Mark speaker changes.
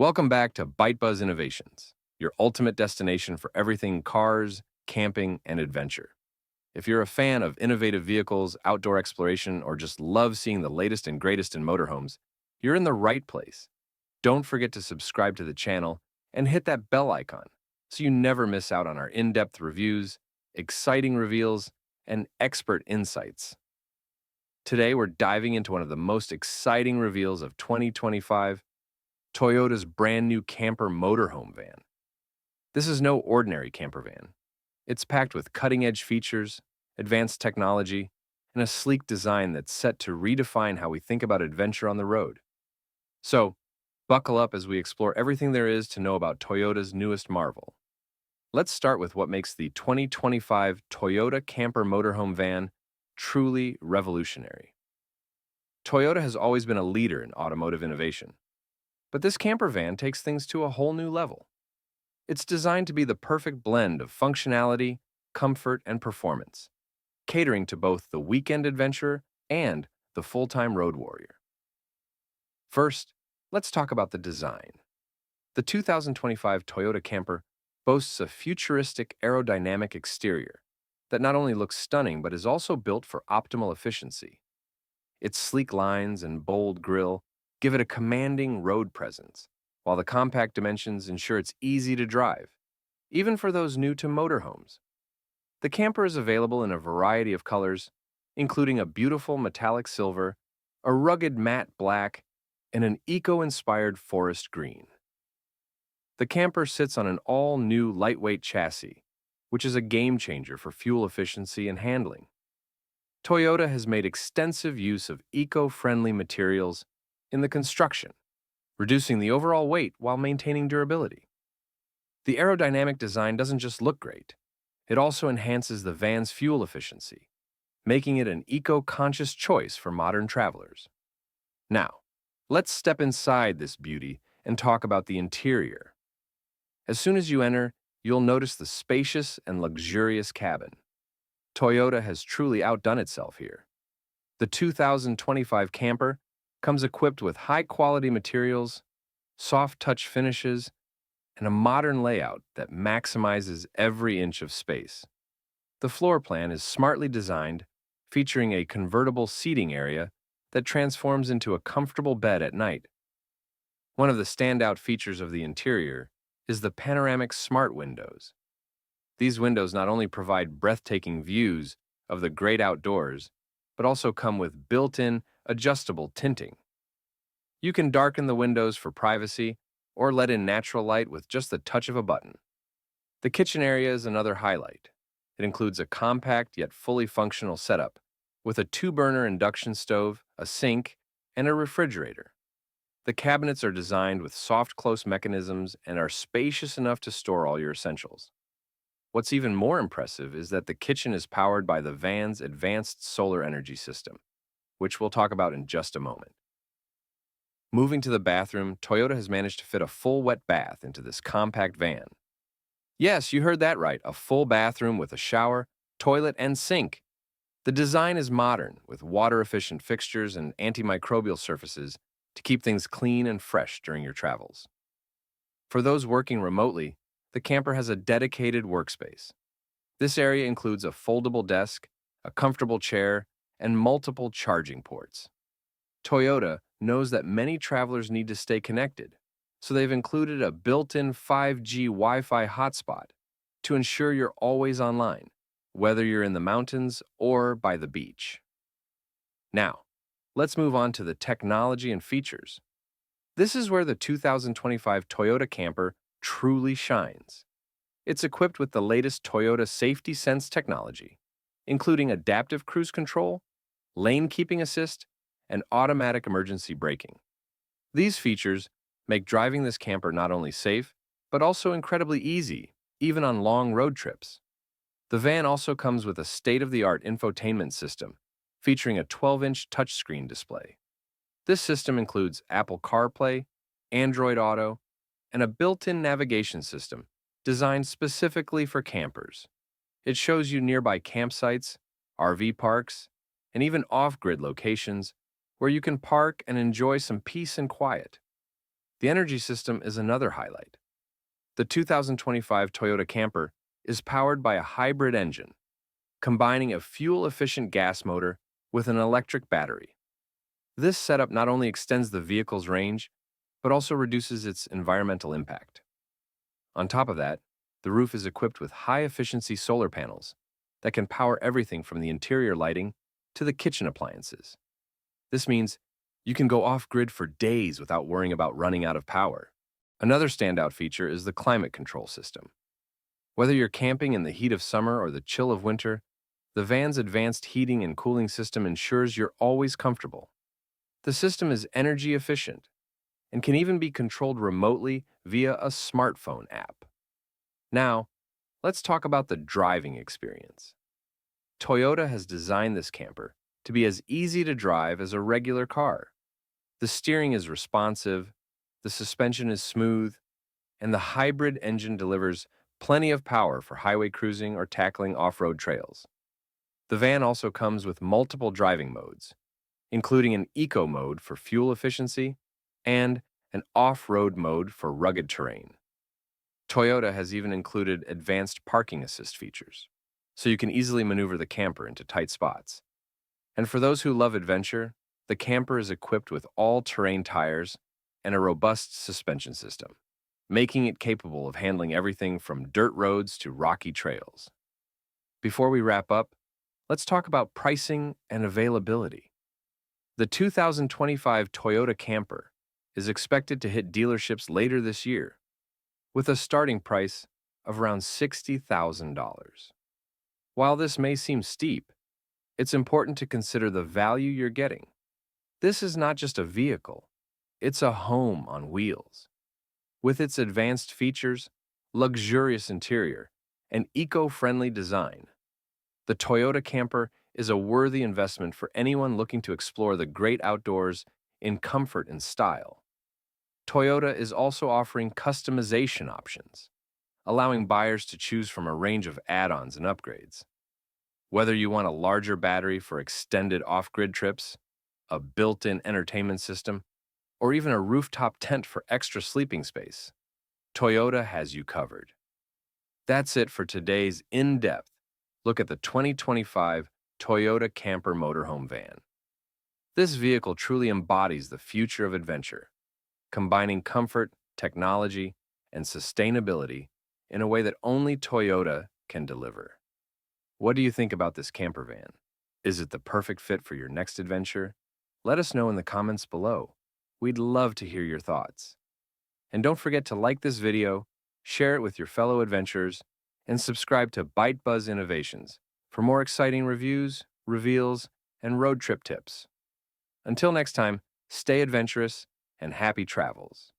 Speaker 1: Welcome back to ByteBuzz Innovations, your ultimate destination for everything cars, camping, and adventure. If you're a fan of innovative vehicles, outdoor exploration, or just love seeing the latest and greatest in motorhomes, you're in the right place. Don't forget to subscribe to the channel and hit that bell icon so you never miss out on our in-depth reviews, exciting reveals, and expert insights. Today, we're diving into one of the most exciting reveals of 2025, Toyota's brand new camper motorhome van. This is no ordinary camper van. It's packed with cutting-edge features, advanced technology, and a sleek design that's set to redefine how we think about adventure on the road. So, buckle up as we explore everything there is to know about Toyota's newest marvel. Let's start with what makes the 2025 Toyota Camper Motorhome van truly revolutionary. Toyota has always been a leader in automotive innovation, but this camper van takes things to a whole new level. It's designed to be the perfect blend of functionality, comfort, and performance, catering to both the weekend adventurer and the full-time road warrior. First, let's talk about the design. The 2025 Toyota Camper boasts a futuristic aerodynamic exterior that not only looks stunning but is also built for optimal efficiency. Its sleek lines and bold grille give it a commanding road presence, while the compact dimensions ensure it's easy to drive, even for those new to motorhomes. The camper is available in a variety of colors, including a beautiful metallic silver, a rugged matte black, and an eco-inspired forest green. The camper sits on an all-new lightweight chassis, which is a game-changer for fuel efficiency and handling. Toyota has made extensive use of eco-friendly materials in the construction, reducing the overall weight while maintaining durability. The aerodynamic design doesn't just look great, it also enhances the van's fuel efficiency, making it an eco-conscious choice for modern travelers. Now, let's step inside this beauty and talk about the interior. As soon as you enter, you'll notice the spacious and luxurious cabin. Toyota has truly outdone itself here. The 2025 camper comes equipped with high-quality materials, soft-touch finishes, and a modern layout that maximizes every inch of space. The floor plan is smartly designed, featuring a convertible seating area that transforms into a comfortable bed at night. One of the standout features of the interior is the panoramic smart windows. These windows not only provide breathtaking views of the great outdoors, but also come with built-in adjustable tinting. You can darken the windows for privacy or let in natural light with just the touch of a button. The kitchen area is another highlight. It includes a compact yet fully functional setup with a 2-burner induction stove, a sink, and a refrigerator. The cabinets are designed with soft close mechanisms and are spacious enough to store all your essentials. What's even more impressive is that the kitchen is powered by the van's advanced solar energy system, which we'll talk about in just a moment. Moving to the bathroom, Toyota has managed to fit a full wet bath into this compact van. Yes, you heard that right, a full bathroom with a shower, toilet, and sink. The design is modern, with water-efficient fixtures and antimicrobial surfaces to keep things clean and fresh during your travels. For those working remotely, the camper has a dedicated workspace. This area includes a foldable desk, a comfortable chair, and multiple charging ports. Toyota knows that many travelers need to stay connected, so they've included a built-in 5G Wi-Fi hotspot to ensure you're always online, whether you're in the mountains or by the beach. Now, let's move on to the technology and features. This is where the 2025 Toyota Camper truly shines. It's equipped with the latest Toyota Safety Sense technology, including adaptive cruise control, lane keeping assist, and automatic emergency braking. These features make driving this camper not only safe, but also incredibly easy, even on long road trips. The van also comes with a state-of-the-art infotainment system, featuring a 12-inch touchscreen display. This system includes Apple CarPlay, Android Auto, and a built-in navigation system designed specifically for campers. It shows you nearby campsites, RV parks, and even off-grid locations where you can park and enjoy some peace and quiet. The energy system is another highlight. The 2025 Toyota Camper is powered by a hybrid engine, combining a fuel-efficient gas motor with an electric battery. This setup not only extends the vehicle's range, but also reduces its environmental impact. On top of that, the roof is equipped with high-efficiency solar panels that can power everything from the interior lighting to the kitchen appliances. This means you can go off-grid for days without worrying about running out of power. Another standout feature is the climate control system. Whether you're camping in the heat of summer or the chill of winter, the van's advanced heating and cooling system ensures you're always comfortable. The system is energy efficient and can even be controlled remotely via a smartphone app. Now, let's talk about the driving experience. Toyota has designed this camper to be as easy to drive as a regular car. The steering is responsive, the suspension is smooth, and the hybrid engine delivers plenty of power for highway cruising or tackling off-road trails. The van also comes with multiple driving modes, including an eco mode for fuel efficiency and an off-road mode for rugged terrain. Toyota has even included advanced parking assist features, so you can easily maneuver the camper into tight spots. And for those who love adventure, the camper is equipped with all-terrain tires and a robust suspension system, making it capable of handling everything from dirt roads to rocky trails. Before we wrap up, let's talk about pricing and availability. The 2025 Toyota Camper is expected to hit dealerships later this year, with a starting price of around $60,000. While this may seem steep, it's important to consider the value you're getting. This is not just a vehicle, it's a home on wheels. With its advanced features, luxurious interior, and eco-friendly design, the Toyota Camper is a worthy investment for anyone looking to explore the great outdoors in comfort and style. Toyota is also offering customization options, allowing buyers to choose from a range of add-ons and upgrades. Whether you want a larger battery for extended off-grid trips, a built-in entertainment system, or even a rooftop tent for extra sleeping space, Toyota has you covered. That's it for today's in-depth look at the 2025 Toyota Camper Motorhome van. This vehicle truly embodies the future of adventure, combining comfort, technology, and sustainability in a way that only Toyota can deliver. What do you think about this camper van? Is it the perfect fit for your next adventure? Let us know in the comments below. We'd love to hear your thoughts. And don't forget to like this video, share it with your fellow adventurers, and subscribe to ByteBuzz Innovations for more exciting reviews, reveals, and road trip tips. Until next time, stay adventurous and happy travels.